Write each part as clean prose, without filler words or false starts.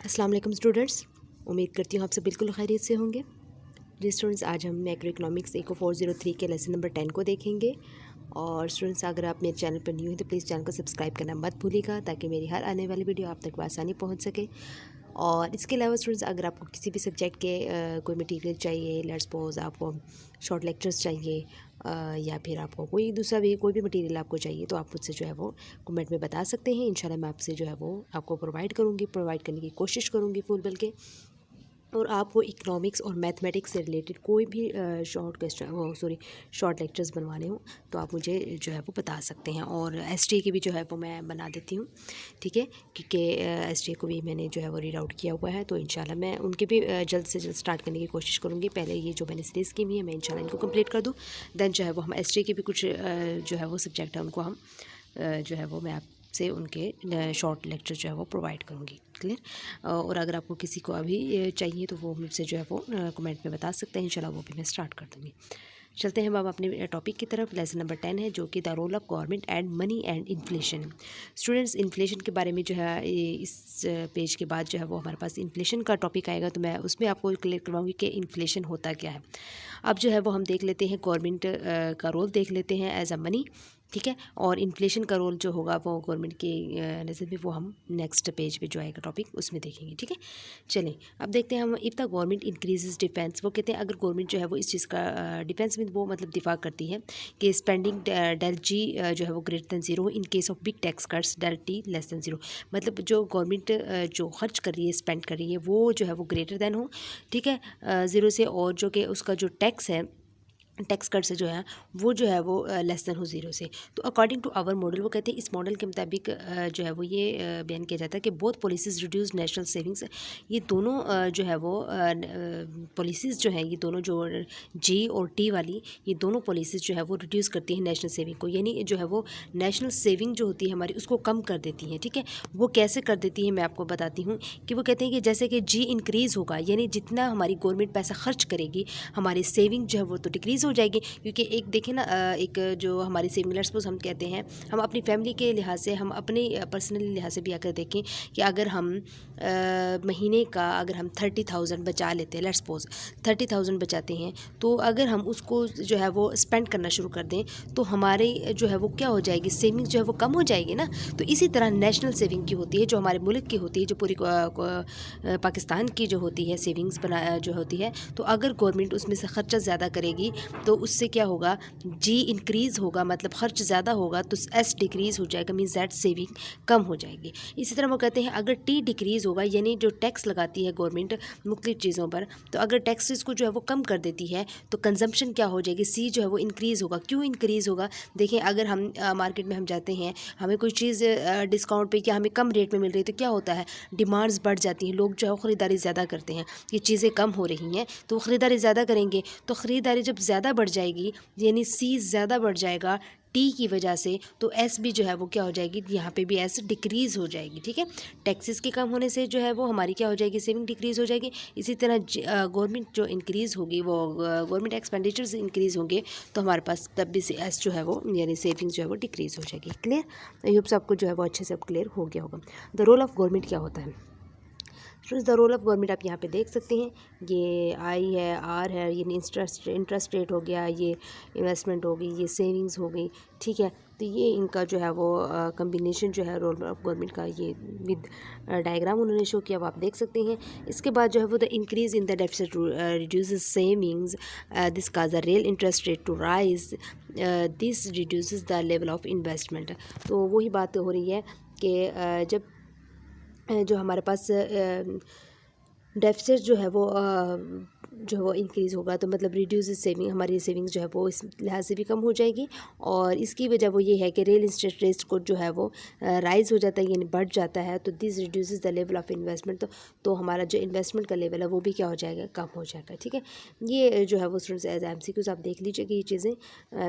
अस्सलाम वालेकुम स्टूडेंट्स, उम्मीद करती हूँ आप सब बिल्कुल खैरियत से होंगे। जी स्टूडेंट्स, आज हम मैक्रो इकोनॉमिक्स एको 403 के लेसन नंबर 10 को देखेंगे। और स्टूडेंट्स, अगर आप मेरे चैनल पर न्यू हैं तो प्लीज़ चैनल को सब्सक्राइब करना मत भूलिएगा, ताकि मेरी हर आने वाली वीडियो आप तक आसानी पहुँच सके। और इसके अलावा स्टूडेंट्स, अगर आपको किसी भी सब्जेक्ट के कोई मटेरियल चाहिए, लेट्स सपोज आपको शॉर्ट लेक्चर्स चाहिए या फिर आपको कोई दूसरा भी कोई भी मटेरियल आपको चाहिए, तो आप मुझसे जो है वो कमेंट में बता सकते हैं। इंशाल्लाह मैं आपसे जो है वो आपको प्रोवाइड करने की कोशिश करूँगी फुल बल के। और आपको इकोनॉमिक्स और मैथमेटिक्स से रिलेटेड कोई भी शॉर्ट लेक्चर्स बनवाने हो तो आप मुझे जो है वो बता सकते हैं। और एसटीए की भी जो है वो मैं बना देती हूँ, ठीक है, क्योंकि एसटीए को भी मैंने जो है वो रीड आउट किया हुआ है, तो इंशाल्लाह मैं उनके भी जल्द से जल्द स्टार्ट करने की कोशिश करूँगी। पहले ये जो मैंने सीरीज़ की हुई है मैं इंशाल्लाह इनको कंप्लीट कर दूँ, देन जो है वो हम एसटीए के भी कुछ जो है वो सब्जेक्ट है उनको हम जो है वो मैं आपसे उनके शॉर्ट लेक्चर जो है वो प्रोवाइड करूँगी। क्लियर। और अगर आपको किसी को अभी चाहिए तो वो मुझसे जो है वो कमेंट में बता सकते हैं, इंशाल्लाह वो भी मैं स्टार्ट कर दूँगी। चलते हैं अब अपने टॉपिक की तरफ। लेसन नंबर 10 है, जो कि the role of government and money and inflation. Students, inflation के बारे में जो है इस पेज के बाद जो है वो हमारे पास इन्फ्लेशन का टॉपिक आएगा, तो मैं उसमें आपको क्लियर करवाऊँगी कि इन्फ्लेशन होता क्या है। अब जो है वो हम देख लेते हैं गवर्नमेंट का रोल देख लेते हैं एज अ मनी, ठीक है। और इन्फ्लेशन का रोल जो होगा वो गवर्नमेंट के नज़र में वो हम नेक्स्ट पेज पे जो आएगा टॉपिक उसमें देखेंगे, ठीक है। चलें अब देखते हैं हम। If the government increases defence, वो कहते हैं अगर गवर्नमेंट जो है वो इस चीज़ का डिफेंस में वो मतलब दिफा करती है कि स्पेंडिंग डेल जी जो है वो greater than zero in case of big tax cuts del T less than zero. मतलब जो गवर्नमेंट जो खर्च कर रही है, स्पेंड कर रही है, वो जो है वो ग्रेटर दैन हो, ठीक है, ज़ीरो से, और जो कि उसका जो टैक्स है, टैक्स कट से जो है वो लेस देन हो ज़ीरो से। तो अकॉर्डिंग टू आवर मॉडल, वो कहते हैं इस मॉडल के मुताबिक जो है वो ये बयान किया जाता है कि both policies reduce national savings. ये दोनों जो है वो पॉलिसीज़ जो हैं, ये दोनों जो जी और टी वाली, ये दोनों पॉलिसीज़ जो है वो रिड्यूस करती हैं नेशनल सेविंग को, यानी जो है वो नेशनल सेविंग जो होती है हमारी उसको कम कर देती हैं, ठीक है। वो कैसे कर देती है मैं आपको बताती हूँ कि वो कहते हैं कि जैसे कि जी इंक्रीज़ होगा, यानी जितना हमारी गवर्नमेंट पैसा खर्च करेगी हमारी सेविंग जो है वो तो डिक्रीज़ हो जाएगी। क्योंकि एक देखें ना, एक जो हमारी सेविंग, लेट्स सपोज हम कहते हैं, हम अपनी फैमिली के लिहाज से, हम अपने पर्सनल लिहाज से भी अगर देखें कि अगर हम महीने का अगर हम 30,000 बचा लेते हैं, लेट्स सपोज 30,000 बचाते हैं, तो अगर हम उसको जो है वो स्पेंड करना शुरू कर दें तो हमारे जो है वो क्या हो जाएगी, सेविंग जो है वो कम हो जाएगी ना। तो इसी तरह नेशनल सेविंग की होती है, जो हमारे मुल्क की होती है, जो पूरी पाकिस्तान की जो होती है सेविंग्स बना जो होती है, तो अगर गवर्नमेंट उसमें से ख़र्चा ज़्यादा करेगी तो उससे क्या होगा, जी इंक्रीज़ होगा, मतलब ख़र्च ज़्यादा होगा, तो एस डिक्रीज़ हो जाएगा, मीन दैट सेविंग कम हो जाएगी। इसी तरह वो कहते हैं अगर टी डिक्रीज़ होगा, यानी जो टैक्स लगाती है गवर्नमेंट मुख्तलिफ़ चीज़ों पर, तो अगर टैक्सेस को जो है वो कम कर देती है तो कंजम्पशन क्या हो जाएगी, सी जो है वो इंक्रीज़ होगा। क्यों इंक्रीज़ होगा? देखिए, अगर हम मार्केट में हम जाते हैं, हमें कोई चीज़ डिस्काउंट पे या हमें कम रेट में मिल रही है, तो क्या होता है, डिमांड्स बढ़ जाती हैं, लोग जो है वो ख़रीदारी ज़्यादा करते हैं, ये चीज़ें कम हो रही हैं तो वो ख़रीदारी ज़्यादा करेंगे। तो ख़रीदारी जब ज़्यादा बढ़ जाएगी, यानी सी ज़्यादा बढ़ जाएगा टी की वजह से, तो एस भी जो है वो क्या हो जाएगी, यहाँ पे भी एस डिक्रीज़ हो जाएगी, ठीक है। टैक्सेस के कम होने से जो है वो हमारी क्या हो जाएगी, सेविंग डिक्रीज़ हो जाएगी। इसी तरह गवर्नमेंट जो इंक्रीज़ होगी, वो गवर्नमेंट एक्सपेंडिचर्स इंक्रीज़ होंगे, तो हमारे पास तब भी एस जो है वो यानी सेविंग जो है वो डिक्रीज़ हो जाएगी। क्लियर? आई होप आपको जो है वो अच्छे से अब क्लियर हो गया होगा। द रोल ऑफ गवर्नमेंट क्या होता है। Students, the role of government आप यहाँ पे देख सकते हैं, ये आई है, आर है, ये इंटरेस्ट रेट हो गया, ये इन्वेस्टमेंट हो गई, ये सेविंग्स हो गई, ठीक है। तो ये इनका जो है वो कम्बिनेशन जो है रोल ऑफ गवर्नमेंट का, ये विद डायग्राम उन्होंने शो किया, वो आप देख सकते हैं। इसके बाद जो है वो the increase in the deficit reduces savings, this cause the real interest rate to rise, this reduces the level of investment. तो वही बात हो रही है कि जब जो हमारे पास डेफिसिट जो है वो इंक्रीज़ होगा, तो मतलब रिड्यूस सेविंग, हमारी सेविंग्स जो है वो इस लिहाज से भी कम हो जाएगी। और इसकी वजह वो ये है कि रियल इंटरेस्ट रेट को जो है वो राइज़ हो जाता है, यानी बढ़ जाता है, तो this reduces the level of investment. तो हमारा जो इन्वेस्टमेंट का लेवल है वो भी क्या हो जाएगा, कम हो जाएगा, ठीक है। ये जो है वो स्टूडेंट्स एज MCQs आप देख लीजिए कि ये चीज़ें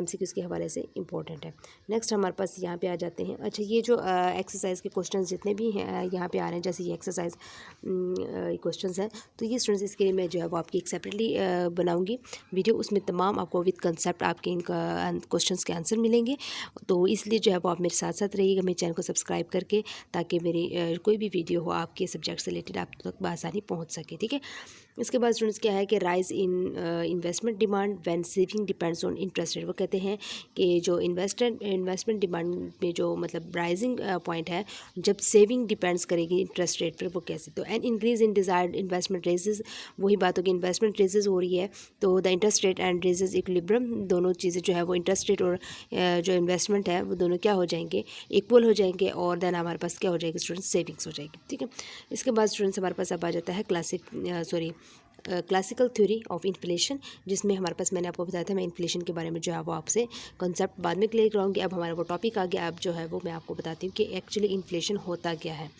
MCQs के हवाले से इंपॉर्टेंट है। नेक्स्ट हमारे पास यहाँ पे आ जाते हैं। अच्छा, ये जो एक्सरसाइज के क्वेश्चन जितने भी हैं यहाँ पे आ रहे हैं, जैसे ये एक्सरसाइज क्वेश्चन हैं, तो ये स्टूडेंट्स इसके लिए मैं जो है वो आपकी एक सेपरेटली बनाऊँगी वीडियो, उसमें तमाम आपको विद कंसेप्ट आपके इनका क्वेश्चंस के आंसर मिलेंगे। तो इसलिए जो है वो आप मेरे साथ साथ रहिएगा, मेरे चैनल को सब्सक्राइब करके, ताकि मेरी कोई भी वीडियो हो आपके सब्जेक्ट से रिलेटेड आप तक बआसानी पहुँच सके, ठीक है। इसके बाद स्टूडेंट्स क्या है कि rise in investment demand when saving depends on interest rate. वो कहते हैं कि जो इन्वेस्टमेंट डिमांड में जो मतलब राइजिंग पॉइंट है, जब सेविंग डिपेंड्स करेगी इंटरेस्ट रेट पर, वो कैसे। तो an increase in desired investment raises, वही बात होगी, इन्वेस्टमेंट रेजेस हो रही है तो the interest rate and raises equilibrium, दोनों चीज़ें जो है वो इंटरेस्ट रेट और जो इन्वेस्टमेंट है वो दोनों क्या हो जाएंगे, इक्वल हो जाएंगे, और देन हमारे पास क्या हो जाएगी स्टूडेंट्स, सेविंग्स हो जाएगी, ठीक है। इसके बाद स्टूडेंट्स हमारे पास अब आ जाता है क्लासिकल थ्योरी ऑफ इन्फ्लेशन, जिसमें हमारे पास मैंने आपको बताया था, मैं इन्फ्लेशन के बारे में जो है वो आपसे कंसेप्ट बाद में क्लियर कराऊंगी। अब हमारा वो टॉपिक आ गया, अब जो है वो मैं आपको बताती हूँ कि एक्चुअली इन्फ्लेशन होता क्या है।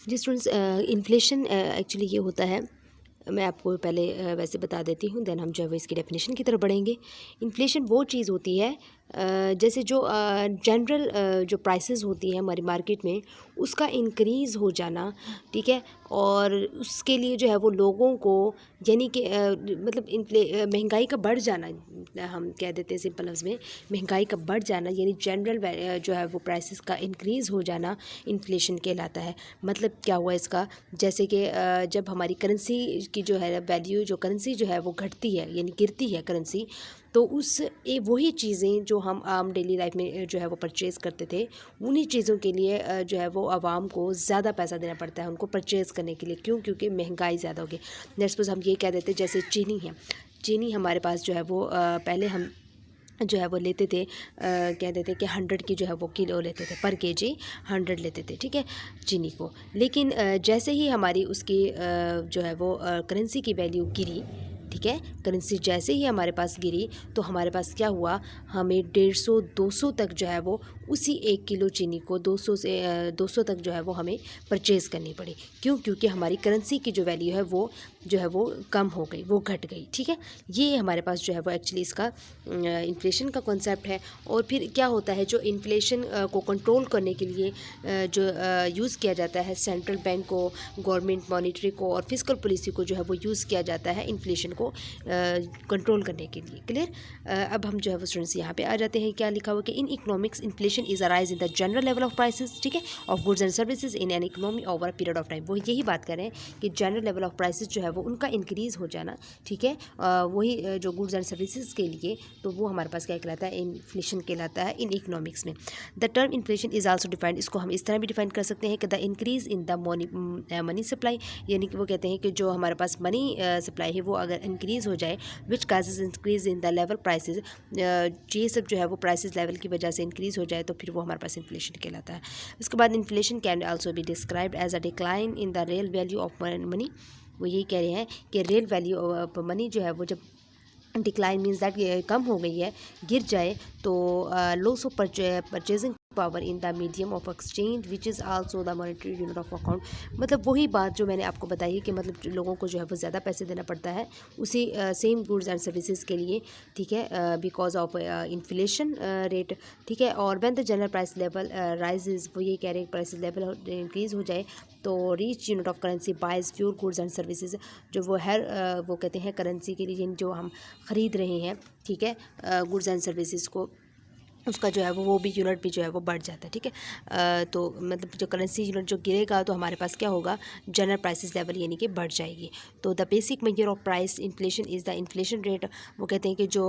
जी स्टूडेंट्स, इन्फ्लेशन एक्चुअली ये होता है, मैं आपको पहले वैसे बता देती हूँ, देन हम जो है वो इसकी डेफिनेशन की तरफ बढ़ेंगे। इन्फ्लेशन वो चीज़ होती है जैसे जो जनरल जो प्राइसेस होती है हमारी मार्केट में, उसका इंक्रीज़ हो जाना, ठीक है, और उसके लिए जो है वो लोगों को, यानी कि मतलब महंगाई का बढ़ जाना, हम कह देते हैं सिंपल लफ्ज़ में, महंगाई का बढ़ जाना, यानी जनरल जो है वो प्राइसेस का इंक्रीज़ हो जाना इन्फ्लेशन कहलाता है। मतलब क्या हुआ इसका, जैसे कि जब हमारी करेंसी की जो है वैल्यू, जो करेंसी जो है वो घटती है यानी गिरती है करेंसी, तो वही चीज़ें जो हम आम डेली लाइफ में जो है वो परचेज़ करते थे, उन्हीं चीज़ों के लिए जो है वो आवाम को ज़्यादा पैसा देना पड़ता है उनको परचेज़ करने के लिए। क्यों? क्योंकि महंगाई ज़्यादा हो गई। लेट्स सपोज़ हम ये कह देते, जैसे चीनी है, चीनी हमारे पास जो है वो पहले हम जो है वो लेते थे, कह देते कि 100 की जो है वो किलो लेते थे, पर केजी 100 लेते थे, ठीक है, चीनी को। लेकिन जैसे ही हमारी उसकी जो है वो करेंसी की वैल्यू गिरी, ठीक है, करेंसी जैसे ही हमारे पास गिरी, तो हमारे पास क्या हुआ, हमें 150-200 तक जो है वो उसी 1 किलो चीनी को 200 तक जो है वो हमें परचेज़ करनी पड़ी। क्यों? क्योंकि हमारी करेंसी की जो वैल्यू है वो जो है वो कम हो गई, वो घट गई, ठीक है। ये हमारे पास जो है वो एक्चुअली इसका इन्फ्लेशन का कॉन्सेप्ट है। और फिर क्या होता है, जो इन्फ्लेशन को कंट्रोल करने के लिए जो यूज़ किया जाता है, सेंट्रल बैंक को, गवर्नमेंट मॉनिटरी को और फिस्कल पॉलिसी को जो है वो यूज़ किया जाता है इन्फ्लेशन को कंट्रोल करने के लिए। क्लियर। अब हम जो है वो स्टूडेंट्स यहाँ पे आ जाते हैं, क्या लिखा हुआ कि in economics inflation is arise in the general level of prices, ठीक है, of goods and services in an economy over a period of time. वो यही बात कर रहे हैं कि जनरल लेवल ऑफ प्राइसेस जो है वो उनका इंक्रीज़ हो जाना, ठीक है, वही जो गुड्स एंड सर्विसेज के लिए, तो वो हमारे पास क्या कहलाता है, इन्फ्लेशन कहलाता है इन इकोनॉमिक्स में। The term inflation is also defined, इसको हम इस तरह भी डिफाइन कर सकते हैं कि the increase in the money supply, यानी कि वो कहते हैं कि जो हमारे पास मनी सप्लाई है वो अगर इंक्रीज़ हो जाए, which causes increase in the level prices, ये सब जो है वो प्राइसेस लेवल की वजह से इंक्रीज़ हो जाए, तो फिर वो हमारे पास इन्फ्लेशन कहलाता है। उसके बाद inflation can also be described as a decline in the real value of money. वो यही कह रहे हैं कि रियल वैल्यू ऑफ मनी जो है वो जब डिक्लाइन मीन्स दैट कम हो गई है, गिर जाए, तो loss of purchasing power in the medium of exchange which is also the monetary unit of account. मतलब वही बात जो मैंने आपको बताई है कि मतलब लोगों को जो है वो ज़्यादा पैसे देना पड़ता है उसी सेम गुड्स एंड सर्विसेज के लिए, ठीक है, बिकॉज ऑफ इन्फ्लेशन रेट, ठीक है। और when the general price level rises, वो ये कह रहे हैं प्राइस लेवल इंक्रीज़ हो जाए, तो each unit of currency buys fewer goods and services, जो वो वो कहते हैं करेंसी के लिए जो हम ख़रीद रहे हैं, ठीक है, गुड्स एंड सर्विसेज को, उसका जो है वो भी यूनिट भी जो है वो बढ़ जाता है, ठीक है। तो मतलब जो करेंसी यूनिट जो गिरेगा, तो हमारे पास क्या होगा, जनरल प्राइसेस लेवल यानी कि बढ़ जाएगी। तो the basic measure of price inflation is the inflation rate. वो कहते हैं कि जो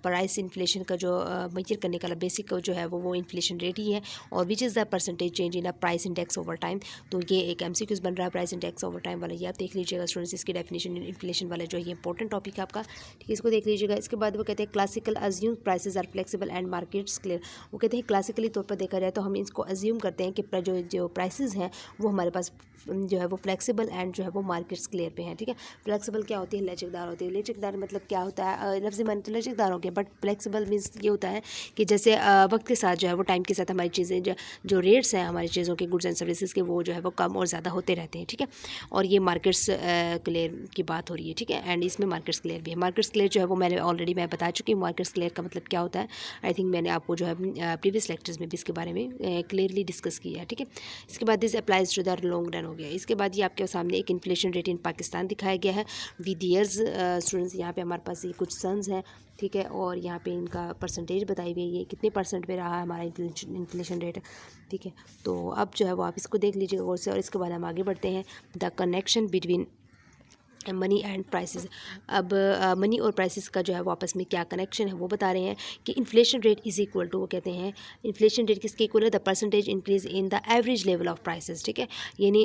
प्राइस इन्फ्लेशन का जो मेजर करने का बेसिक जो है वो इन्फ्लेशन रेट ही है, और which is the percentage change in a price index over time. तो ये एक MCQs बन रहा है प्राइस इंडेक्स ओवर टाइम वाला, ये आप देख लीजिएगा स्टूडेंट्स, इसकी डेफिनेशन इन्फ्लेशन वाला जो है ये इंपॉर्टेंट टॉपिक है आपका, ठीक है, इसको देख लीजिएगा। इसके बाद वो कहते हैं classical assume prices are flexible and market clear. वो कहते हैं क्लासिकली तौर पर देखा जाए तो हम इसको अज्यूम करते हैं कि जो प्राइसेस हैं वो हमारे पास जो है वो फ्लेक्सिबल एंड जो है वो मार्केट्स क्लियर पे हैं, ठीक है। फ्लेक्सिबल क्या होती है, लचकदार होती है। लचकदार मतलब क्या होता है, लफ्ज़ी माने तो लचकदार हो गया, बट फ्लेक्सिबल मीन्स ये होता है कि जैसे वक्त के साथ जो है वो टाइम के साथ हमारी चीज़ें जो रेट्स हैं हमारी चीज़ों के, गुड्स एंड सर्विसेज के, वो जो है वो कम और ज़्यादा होते रहते हैं, ठीक है। और ये मार्केट्स क्लियर की बात हो रही है, ठीक है, एंड इसमें मार्केट्स क्लियर भी है। मार्केट्स क्लियर जो है वो मैं बता चुकी हूँ। मार्केट्स क्लियर का मतलब क्या होता है, आई थिंक मैंने आपको जो है प्रीवियस लेक्चर्स में भी इसके बारे में क्लियरली डिस्कस किया है, ठीक है। इसके बाद this applies to the long run हो गया। इसके बाद ये आपके सामने एक इन्फ्लेशन रेट इन पाकिस्तान दिखाया गया है विद ईयर्स। स्टूडेंट्स यहाँ पे हमारे पास ये कुछ सन्स हैं, ठीक है, और यहाँ पे इनका परसेंटेज बताई गई है कितने परसेंट पे रहा है हमारा इन्फ्लेशन रेट, ठीक है। तो अब जो है वो आप इसको देख लीजिएगा गौर से, और इसके बाद हम आगे बढ़ते हैं। The connection between money and prices. अब मनी और प्राइसेस का जो है वो आपस में क्या कनेक्शन है वो बता रहे हैं कि inflation rate is equal to, वो कहते हैं इन्फ्लेशन रेट किसके इक्वल है, the percentage increase in the average level of prices, ठीक है। यानी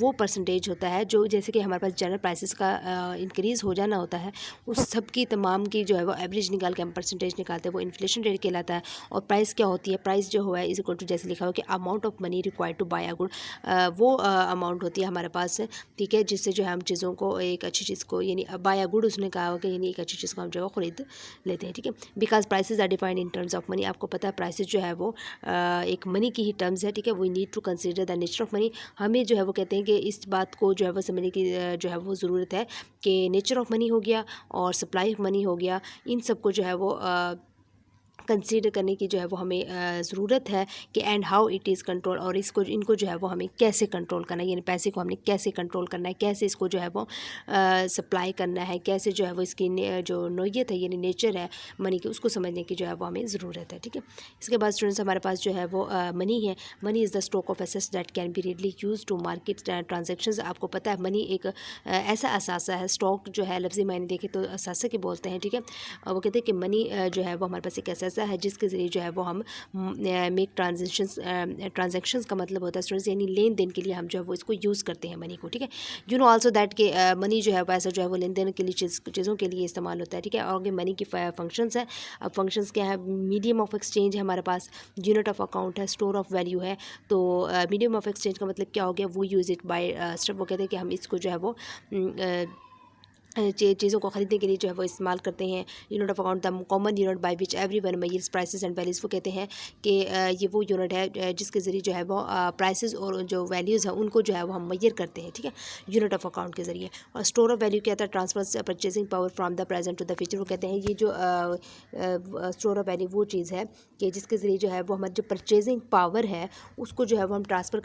वो परसेंटेज होता है जो जैसे कि हमारे पास जनरल प्राइसेस का इंक्रीज़ हो जाना होता है, उस सब की तमाम की जो है वो एवरेज निकाल के हम परसेंटेज निकालते हैं, वो इन्फ्लेशन रेट कहलाता है। और प्राइस क्या होती है, प्राइस जो हुआ है इज इक्वल टू जैसे लिखा हो कि amount of money required to buy a good, वो अमाउंट होती है हमारे पास, ठीक है, जिससे जो है हम चीज़ों को, एक अच्छी चीज़ को, यानी बाय अ गुड उसने कहा कि यानी एक अच्छी चीज़ को हम जो है ख़रीद लेते हैं, ठीक है। Because prices are defined in terms of money. आपको पता है प्राइसेस जो है वो एक मनी की ही टर्म्स है, ठीक है। We need to consider the nature of money. हमें जो है वो कहते हैं कि इस बात को जो है वो समझने की जो है वो ज़रूरत है कि नेचर ऑफ मनी हो गया और सप्लाई ऑफ मनी हो गया, इन सब को जो है वो कंसीडर करने की जो है वो हमें ज़रूरत है कि and how it is control, और इसको इनको जो है वो हमें कैसे कंट्रोल करना है, यानी पैसे को हमने कैसे कंट्रोल करना है, कैसे इसको जो है वो सप्लाई करना है, कैसे जो है वो इसकी जो नोयत है यानी नेचर है मनी की, उसको समझने की जो है वो हमें ज़रूरत है, ठीक है। इसके बाद स्टूडेंट्स हमारे पास जो है वो मनी है। Money is the stock of assets that can be readily use to market transactions. आपको पता है मनी एक ऐसा असासा है, स्टॉक जो है लफ्ज़ी मायने देखें तो असासा के बोलते हैं, ठीक है। वो कहते हैं कि मनी जो है वो हमारे पास एक ऐसा है जिसके ज़रिए जो है वो हम मेक ट्रांजेक्शंस का मतलब होता है स्टूडेंट्स, यानी लेन देन के लिए हम जो है वो इसको यूज़ करते हैं मनी को, ठीक है। यू नो आल्सो दैट कि मनी जो है पैसा जो है वो लेन देन के लिए चीज़ों के लिए इस्तेमाल होता है, ठीक है। और आगे मनी की फंक्शंस है। अब फंक्शंस क्या है, मीडियम ऑफ एक्सचेंज है हमारे पास, यूनिट ऑफ अकाउंट है, स्टोर ऑफ वैल्यू है। तो मीडियम ऑफ एक्सचेंज का मतलब क्या हो गया, वो यूज़ इट बाय स्टेप, वो कहते हैं कि हम इसको जो है वो चीज़ों को ख़रीदने के लिए जो है वो इस्तेमाल करते हैं। Unit of account the common unit by which every one measures prices and values. वो कहते हैं कि ये वो यूनिट है जिसके ज़रिए जो है वो प्राइसेस और जो वैल्यूज़ हैं उनको जो है वो हम मेजर करते हैं, ठीक है, यूनिट ऑफ अकाउंट के ज़रिए। और स्टोर ऑफ वैल्यू क्या था, transfer purchasing power from the present to the future. वो कहते हैं ये जो स्टोर ऑफ वैल्यू वो चीज़ है कि जिसके ज़रिए जो है वो हमारी जो परचेजिंग पावर है उसको जो है वो हम ट्रांसफ़र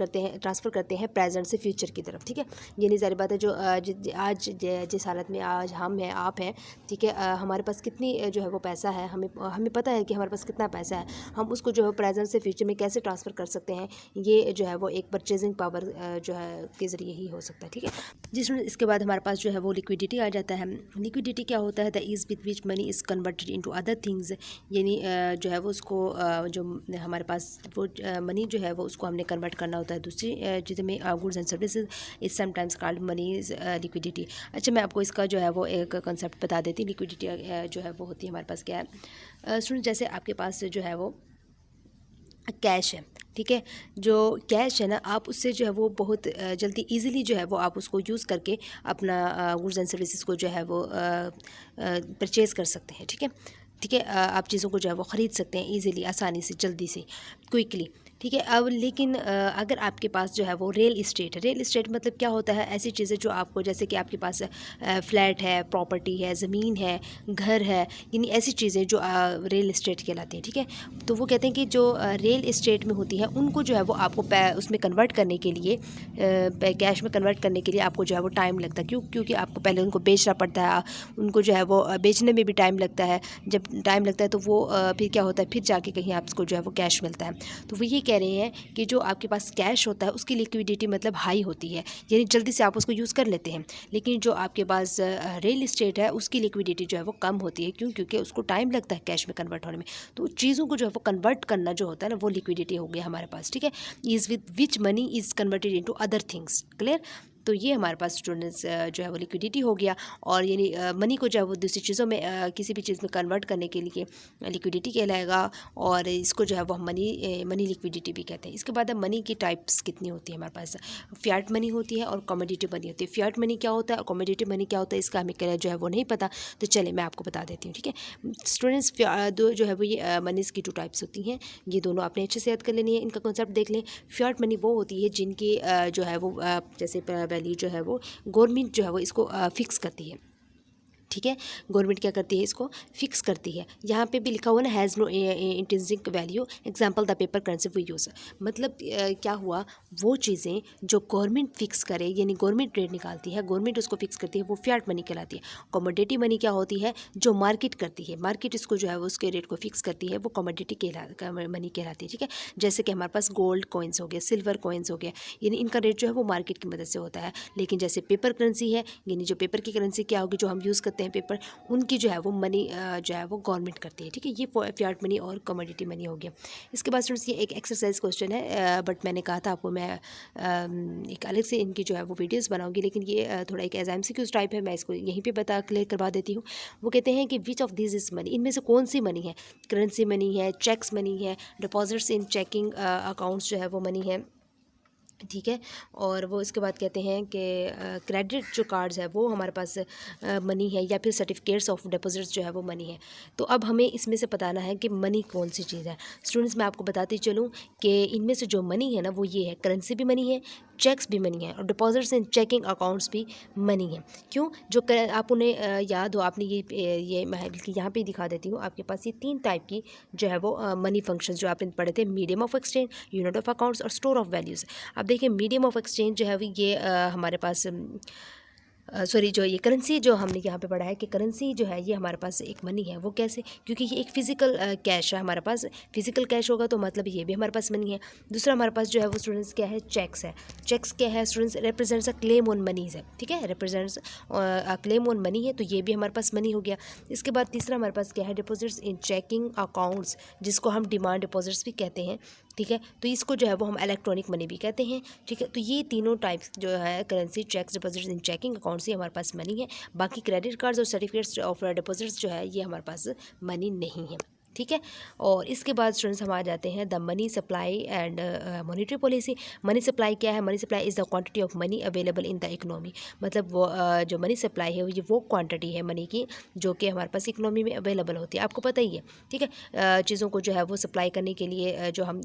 करते हैं प्रेजेंट से फ्यूचर की तरफ, ठीक है। यानी ज़ाहिर बात है जो आज जिस हालत में आज हम हैं, आप हैं, ठीक है, हमारे पास कितनी जो है वो पैसा है, हमें पता है कि हमारे पास कितना पैसा है, हम उसको जो है प्रेजेंट से फ्यूचर में कैसे ट्रांसफ़र कर सकते हैं, ये जो है वो एक परचेजिंग पावर जो है के ज़रिए ही हो सकता है, ठीक है। जिस इसके बाद हमारे पास जो है वो लिक्विडिटी आ जाता है। लिक्विडिटी क्या होता है, the ease with which money is converted into other things. यानी जो है वो उसको जो हमारे पास वो मनी जो है वो उसको हमने कन्वर्ट करना होता है दूसरी चीज़ों में, goods and services is sometimes called money is liquidity. अच्छा, मैं आपको इसका जो है वो एक कंसेप्ट बता देती हूँ। लिक्विडिटी जो है वो होती है हमारे पास क्या है, सुन, जैसे आपके पास जो है वो कैश है, ठीक है, जो कैश है ना, आप उससे जो है वो बहुत जल्दी इजीली जो है वो आप उसको यूज़ करके अपना गुड्स एंड सर्विसेज को जो है वो परचेज़ कर सकते हैं, ठीक है, ठीक है। आप चीज़ों को जो है वो ख़रीद सकते हैं इजीली, आसानी से, जल्दी से, क्विकली, ठीक है। अब लेकिन अगर आपके पास जो है वो रियल इस्टेट है, रियल इस्टेट मतलब क्या होता है, ऐसी चीज़ें जो आपको, जैसे कि आपके पास फ्लैट है, प्रॉपर्टी है, ज़मीन है, घर है, यानी ऐसी चीज़ें जो रियल इस्टेट कहलाती हैं, ठीक है। तो वो कहते हैं कि जो रियल इस्टेट में होती है उनको जो है वो आपको उसमें कन्वर्ट करने के लिए, कैश में कन्वर्ट करने के लिए आपको जो है वो टाइम लगता है। क्योंकि आपको पहले उनको बेचना पड़ता है, उनको जो है वो बेचने में भी टाइम लगता है। जब टाइम लगता है तो वो फिर क्या होता है, फिर जाके कहीं आपको जो है वो कैश मिलता है। तो वो ये कह रहे हैं कि जो आपके पास कैश होता है उसकी लिक्विडिटी मतलब हाई होती है, यानी जल्दी से आप उसको यूज़ कर लेते हैं। लेकिन जो आपके पास रियल इस्टेट है उसकी लिक्विडिटी जो है वो कम होती है। क्योंकि उसको टाइम लगता है कैश में कन्वर्ट होने में। तो चीज़ों को जो है वो कन्वर्ट करना जो होता है ना, वो लिक्विडिटी हो गया हमारे पास, ठीक है। Is with which money is converted into other things, clear. तो ये हमारे पास स्टूडेंट्स जो है वो लिक्विडिटी हो गया। और यानी मनी को जो है वो दूसरी चीज़ों में किसी भी चीज़ में कन्वर्ट करने के लिए लिक्विडिटी कहलाएगा, और इसको जो है वो हम मनी लिक्विडिटी भी कहते हैं। इसके बाद मनी की टाइप्स कितनी होती है हमारे पास, फ़िएट मनी होती है और कमोडिटी मनी होती है। फ़िएट मनी क्या होता है और कमोडिटी मनी क्या होता है, इसका हमें जो है वो नहीं पता, तो चले मैं आपको बता देती हूँ, ठीक है। स्टूडेंट्स दो जो है वो ये मनीज़ की 2 टाइप्स होती हैं, ये दोनों आपने अच्छे से याद कर लेनी है। इनका कॉन्सेप्ट देख लें। फ़िएट मनी वो होती है जिनकी जो है वो जैसे वैल्यू जो है वो गवर्नमेंट जो है वो इसको फिक्स करती है, ठीक है। गवर्नमेंट क्या करती है, इसको फिक्स करती है। यहाँ पे भी लिखा हुआ ना, has no intrinsic value, example the paper currency we use. मतलब क्या हुआ, वो चीज़ें जो गवर्नमेंट फिक्स करे, यानी गवर्नमेंट रेट निकालती है, गवर्नमेंट उसको फिक्स करती है, वो फियाट मनी कहलाती है। कमोडिटी मनी क्या होती है, जो मार्केट करती है, मार्केट इसको जो है वो उसके रेट को फिक्स करती है, वो कमोडिटी मनी कहलाती है। ठीक है, जैसे कि हमारे पास गोल्ड कॉइन्स हो गए, सिल्वर कॉइन्स हो गए, यानी इनका रेट जो है वो मार्केट की मदद से होता है। लेकिन जैसे पेपर करेंसी है, यानी जो पेपर की करेंसी क्या होगी, जो हम यूज़ करते हैं पेपर, उनकी जो है वो मनी जो है वो गवर्नमेंट करती है। ठीक है, ये फियाट मनी और कमोडिटी मनी हो गया। इसके बाद स्टूडेंट्स ये एक एक्सरसाइज क्वेश्चन है, बट मैंने कहा था आपको मैं एक अलग से इनकी जो है वो वीडियोस बनाऊंगी, लेकिन ये थोड़ा एक एमसीक्यूज टाइप है, मैं इसको यहीं पे क्लियर करवा देती हूँ। वो कहते हैं कि which of this is money, इनमें से कौन सी मनी है, करेंसी मनी है, चेक्स मनी है, डिपॉजिट्स इन चेकिंग अकाउंट्स जो है वो मनी है। ठीक है, और वो इसके बाद कहते हैं कि क्रेडिट जो कार्ड्स है वो हमारे पास मनी है, या फिर सर्टिफिकेट्स ऑफ डिपॉजिट्स जो है वो मनी है। तो अब हमें इसमें से बताना है कि मनी कौन सी चीज़ है। स्टूडेंट्स मैं आपको बताती चलूँ कि इनमें से जो मनी है ना वो ये है, करेंसी भी मनी है, चेक्स भी मनी है, और डिपॉजिट्स इन चेकिंग अकाउंट्स भी मनी है। क्यों, जो आप उन्हें याद हो, आपने ये मैं यहाँ पे दिखा देती हूँ आपके पास, ये 3 टाइप की जो है वो मनी फंक्शंस जो आपने पढ़े थे, medium of exchange, unit of accounts और स्टोर ऑफ वैल्यूज़। अब देखिए मीडियम ऑफ एक्सचेंज जो है वो ये हमारे पास सॉरी, जो ये करेंसी जो हमने यहाँ पे पढ़ा है कि करेंसी जो है ये हमारे पास एक मनी है। वो कैसे, क्योंकि ये एक फिजिकल कैश है हमारे पास, फिजिकल कैश होगा तो मतलब ये भी हमारे पास मनी है। दूसरा हमारे पास जो है वो स्टूडेंट्स क्या है, चेक्स है। चेक्स क्या है students, represents a claim on moneys है। ठीक है, represents a claim on money है, तो ये भी हमारे पास मनी हो गया। इसके बाद तीसरा हमारे पास क्या है, डिपॉजिट्स इन चेकिंग अकाउंट्स, जिसको हम डिमांड डिपॉजिट्स भी कहते हैं। ठीक है, तो इसको जो है वो हम इलेक्ट्रॉनिक मनी भी कहते हैं। ठीक है, तो ये तीनों टाइप्स जो है, currency, checks, deposits in checking account से हमारे पास मनी है। बाकी क्रेडिट कार्ड्स और सर्टिफिकेट्स ऑफ डिपॉजिट्स जो है ये हमारे पास मनी नहीं है। ठीक है, और इसके बाद स्टूडेंट्स हम आ जाते हैं the money supply and monetary policy. Money supply क्या है, money supply is the quantity of money available in the economy. मतलब वो जो मनी सप्लाई है ये वो क्वांटिटी है मनी की जो कि हमारे पास इकोनॉमी में अवेलेबल होती है, आपको पता ही है। ठीक है, चीज़ों को जो है वो सप्लाई करने के लिए जो हम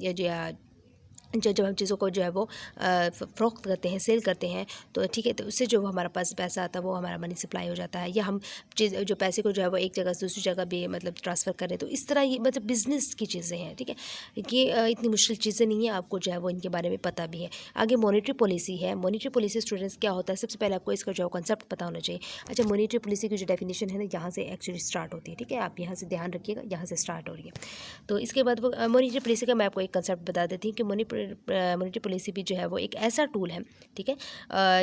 जब हम चीज़ों को जो है वो फ़रोख्त करते हैं, सेल करते हैं, तो ठीक है, तो उससे जो हमारे पास पैसा आता है वो हमारा मनी सप्लाई हो जाता है। या हम चीज़ जो पैसे को जो है वो एक जगह से दूसरी जगह भी मतलब ट्रांसफ़र करें, तो इस तरह ये मतलब बिज़नेस की चीज़ें हैं। ठीक है, ये इतनी मुश्किल चीज़ें नहीं है, आपको जो है वो इनके बारे में पता भी है। आगे मॉनेटरी पॉलिसी है। मॉनेटरी पॉलिसी स्टूडेंट्स क्या होता है, सबसे पहले आपको इसका जो कॉन्सेप्ट पता होना चाहिए। अच्छा, मॉनेटरी पॉलिसी की जो डेफिनेशन है ना, यहाँ से एक्चुअली स्टार्ट होती है। ठीक है, आप यहाँ से ध्यान रखिएगा, यहाँ से स्टार्ट हो रही है। तो इसके बाद वो मॉनेटरी पॉलिसी का मैं आपको एक कंसेप्ट बता देती हूँ कि मॉनेटरी पॉलिसी भी जो है वो एक ऐसा टूल है। ठीक है,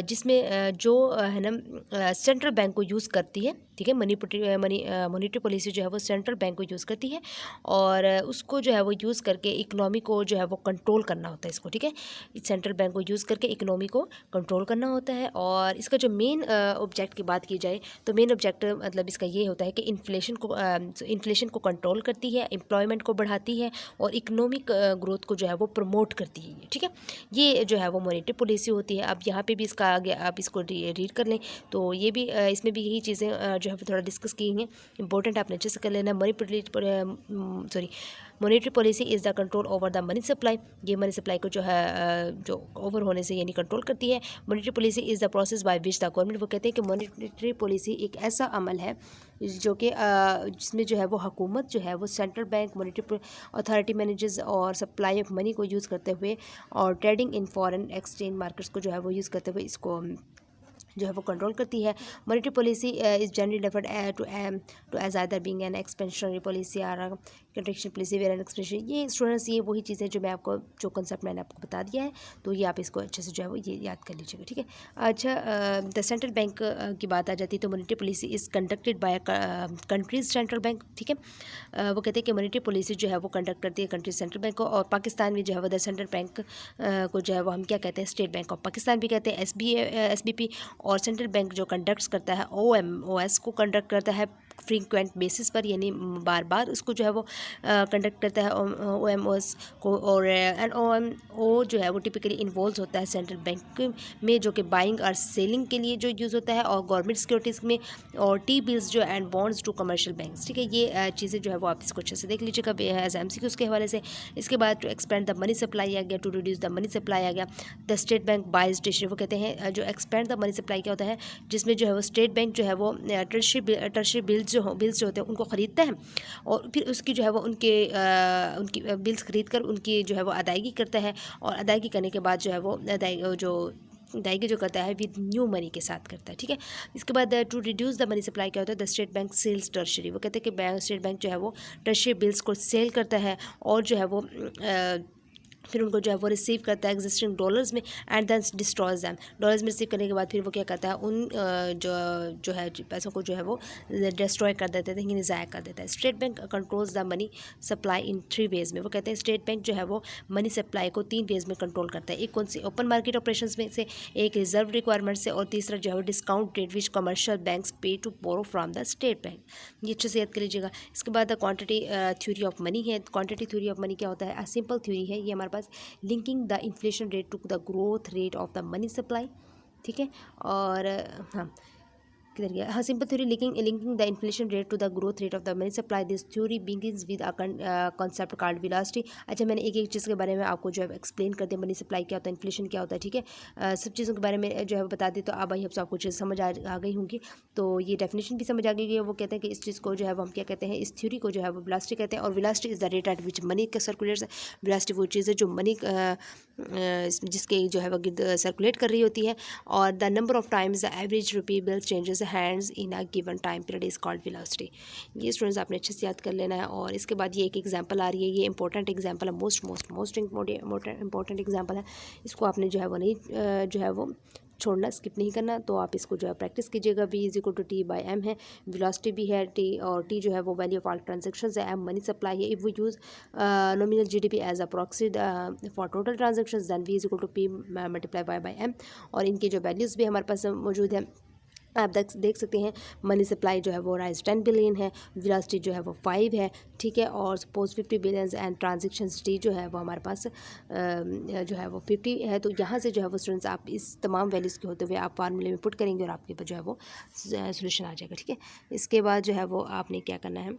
जिसमें जो है ना सेंट्रल बैंक को यूज़ करती है। ठीक है, मॉनेटरी पॉलिसी जो है वो सेंट्रल बैंक को यूज़ करती है, और उसको जो है वो यूज़ करके इकोनॉमी को जो है वो कंट्रोल करना होता है इसको। ठीक है, सेंट्रल बैंक को यूज़ करके इकोनॉमी को कंट्रोल करना होता है। और इसका जो मेन ऑब्जेक्ट की बात की जाए तो मेन ऑब्जेक्ट मतलब इसका ये होता है कि इन्फ्लेशन को कंट्रोल करती है, एम्प्लॉयमेंट को बढ़ाती है, और इकोनॉमिक ग्रोथ को जो है वो प्रमोट करती है। ठीक है, ये जो है वो मॉनेटरी पॉलिसी होती है। अब यहाँ पे भी इसका आगे आप इसको रीड कर लें, तो ये भी इसमें भी यही चीज़ें जो है थोड़ा डिस्कस की हैं, इंपॉर्टेंट आपने अच्छे से कर लेना। Monetary policy is the control over the money supply. ये मनी सप्लाई को जो है जो ओवर होने से यानी कंट्रोल करती है। Monetary policy is the process by which the government, वो कहते हैं कि मॉनेटरी पॉलिसी एक ऐसा अमल है जो कि जिसमें जो है वो हुकूमत जो है वो central bank, monetary authority manages और सप्लाई ऑफ मनी को यूज़ करते हुए, और trading in foreign exchange markets को जो है वो यूज़ करते हुए इसको जो है वो कंट्रोल करती है। Monetary policy is generally referred to as either being an expansionary policy और contraction policy where an expansion. ये स्टूडेंट्स ये वही चीज़ें जो मैं आपको जो कंसेप्ट मैंने आपको बता दिया है, तो ये आप इसको अच्छे से जो है वो ये याद कर लीजिएगा। ठीक है, अच्छा, द सेंट्रल बैंक की बात आ जाती है तो monetary policy is conducted by countries central bank. ठीक है, वो कहते हैं कि मॉनेटरी पॉलिसी जो है वो कंडक्ट करती है कंट्रीज सेंट्रल बैंक को, और पाकिस्तान में जो है वो द सेंट्रल बैंक को जो है वो हम क्या कहते हैं, स्टेट बैंक ऑफ पाकिस्तान भी कहते हैं, SBP। और सेंट्रल बैंक जो कंडक्ट्स करता है OMOS को कंडक्ट करता है फ्रीक्वेंट बेसिस पर, यानी बार बार उसको जो है वो कंडक्ट करता है OMOs को। और NOMO जो है वो टिपिकली इन्वॉल्व होता है सेंट्रल बैंक में, जो कि बाइंग और सेलिंग के लिए जो यूज़ होता है, और गवर्नमेंट सिक्योरिटीज़ में, और टी बिल्स जो and bonds to commercial banks. ठीक है, ये चीज़ें जो है वो आप इसको अच्छे से देख लीजिएगा एज MCQs के हवाले से। इसके बाद to expand the money supply आ गया, to reduce the money supply आ गया। The state bank buys treasury, वो कहते हैं जो एक्सपेंड द मनी सप्लाई क्या होता है, जिसमें जो है वो स्टेट बैंक जो है वो ट्रेजरी बिल्स जो होते हैं उनको ख़रीदता है, और फिर उसकी जो है वो उनकी बिल्स ख़रीद कर उनकी जो है वो अदायगी करता है, और अदायगी करने के बाद जो है वो अदायगी जो करता है विद न्यू मनी के साथ करता है। ठीक है, इसके बाद to reduce the money supply क्या होता है, the state bank sells treasury, वो कहते हैं कि स्टेट बैंक जो है वो टर्शरी बिल्स को सेल करता है, और जो है वो फिर उनको जो है वो रिसीव करता है एग्जिस्टिंग डॉलर्स में, and then destroys them. Dollars में रिसीव करने के बाद फिर वो क्या करता है, उन जो है पैसों को जो है वो डिस्ट्रॉय कर देते हैं, यानी ज़ाया कर देता है। State bank controls the money supply in 3 ways में, वो कहते हैं स्टेट बैंक जो है वो मनी सप्लाई को 3 वेज में कंट्रोल करता है। एक कौन सी, ओपन मार्केट ऑपरेशंस में से, एक रिजर्व रिक्वायरमेंट से, और तीसरा जो है वो discount rate which commercial banks pay to borrow from the state bank. ये अच्छे से याद कर लीजिएगा। इसके बाद the quantity theory of money है। क्वांटिटी थ्योरी ऑफ मनी क्या होता है, सिंपल थ्योरी है ये हमारे पास, linking the inflation rate to the growth rate of the money supply. ठीक है, और हाँ किधर गया, हाँ, simple theory linking the inflation rate to the growth rate of the money supply. This theory begins with a concept called velocity. अच्छा, मैंने एक चीज़ के बारे में आपको जो है एक्सप्लेन कर दिया, मनी सप्लाई क्या होता है, इन्फ्लेशन क्या होता है। ठीक है, सब चीज़ों के बारे में जो है बता दी, तो अब आई होप आपको चीज़ समझ आ गई होंगी। तो ये डेफिनेशन भी समझ आ गई है। वो कहते हैं कि इस चीज़ को जो है वो हम क्या कहते हैं, इस थ्योरी को जो है वो वेलोसिटी कहते हैं, और velocity is the rate at which money का सर्कुलेट्स। वेलोसिटी वो चीज़ है जो मनी जिसके जो है वो सर्कुलेट कर रही होती है, और the number of times the average rupee bill changes hands in a given time period is called velocity. ये स्टूडेंट्स आपने अच्छे से याद कर लेना है। और इसके बाद ये एक एग्जांपल आ रही है, ये इंपॉर्टेंट एग्जांपल है, मोस्ट इंपॉर्टेंट एग्जांपल है। इसको आपने जो है वो नहीं जो है वो छोड़ना, स्किप नहीं करना। तो आप इसको जो है प्रैक्टिस कीजिएगा। V is equal to T/M है, वेलोसिटी भी है T, और T जो है वो वैल्यू ऑफ ऑल ट्रांजेक्शंस है, M मनी सप्लाई है। If we use nominal GDP as a proxy for total transactions, then V is equal to P multiply by M। और इनके जो वैल्यूज़ भी हमारे पास मौजूद है, आप देख सकते हैं। मनी सप्लाई जो है वो राइज 10 बिलियन है, वेलोसिटी जो है वो 5 है। ठीक है, और suppose 50 billion and transactions T जो है वो हमारे पास जो है वो 50 है। तो यहाँ से जो है वो स्टूडेंट्स आप इस तमाम वैल्यूज़ के होते हुए आप फार्मूले में पुट करेंगे, और आपके पास जो है वो सोल्यूशन आ जाएगा। ठीक है, इसके बाद जो है वो आपने क्या करना है,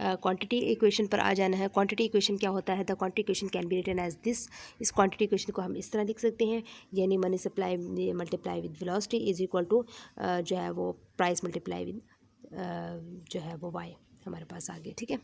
क्वांटिटी इक्वेशन पर आ जाना है। क्वांटिटी इक्वेशन क्या होता है, the quantity equation can be written as this. इस क्वांटिटी इक्वेशन को हम इस तरह लिख सकते हैं, यानी money supply multiply with velocity is equal to जो है वो प्राइस मल्टीप्लाई विद जो है वो वाई हमारे पास आ गया। ठीक है,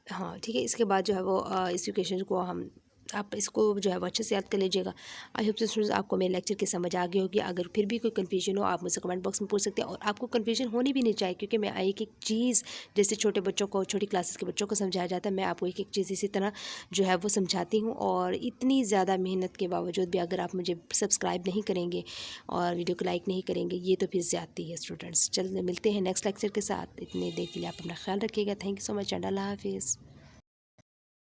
हाँ ठीक है। इसके बाद जो है वो इस इक्वेशन को हम आप इसको जो है वो अच्छे से याद कर लीजिएगा। आई होप स्टूडेंट्स आपको मेरे लेक्चर की समझ आ गई होगी। अगर फिर भी कोई कन्फ्यूजन हो आप मुझसे कमेंट बॉक्स में पूछ सकते हैं, और आपको कन्फ्यूजन होनी भी नहीं चाहिए, क्योंकि मैं एक एक चीज़ जैसे छोटे बच्चों को, छोटी क्लासेस के बच्चों को समझाया जाता है, मैं आपको एक एक चीज़ इसी तरह जो है वो समझाती हूँ। और इतनी ज़्यादा मेहनत के बावजूद भी अगर आप मुझे सब्सक्राइब नहीं करेंगे और वीडियो को लाइक नहीं करेंगे, ये तो फिर ज़्यादती है स्टूडेंट्स। चलिए मिलते हैं नेक्स्ट लेक्चर के साथ। इतनी देर के लिए आप अपना ख्याल रखिएगा। Thank you so much and अल्लाह हाफिज़।